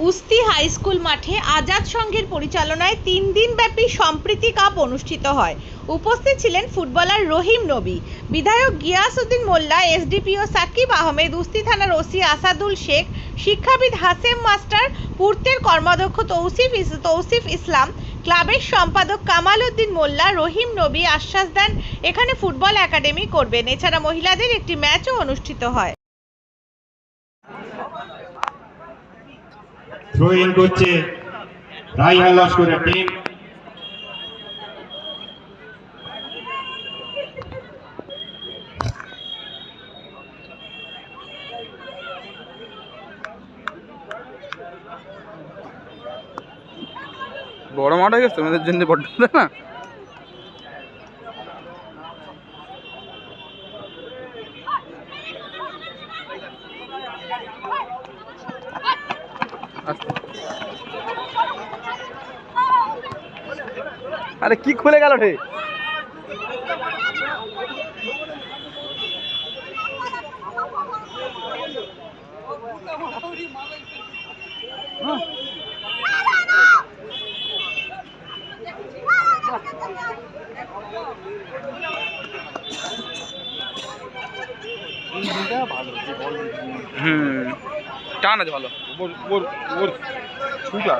উস্তি high school মাঠে আজাদ সংঘের পরিচালনায় 3 দিনব্যাপী সম্প্রীতি কাপ অনুষ্ঠিত হয়। উপস্থিত ছিলেন ফুটবলার রহিম নবী, বিধায়ক গিয়াসউদ্দিন মোল্লা, এসডিপিও সাকিব আহমেদ, উস্তি থানার ওসি আসাদুল শেখ, শিক্ষাবিদ হাসেম মাস্টার, পূর্তের কর্মাধ্যক্ষ তৌসিফ ইসলাম, ক্লাবের সম্পাদক কামাল উদ্দিন মোল্লা। রহিম নবী আশ্বাস দেন এখানে ফুটবল একাডেমি করবেন। এছাড়া মহিলাদের একটি ম্যাচও অনুষ্ঠিত হয়। থ্রো ইন করছে রাইহান লস্করের টিম। বড় মাঠ হয়ে গেছে আমাদের জন্য, বড্ড না আরে কি খুলে গেল রে? টান আছে ভালো, ওর ছুটা।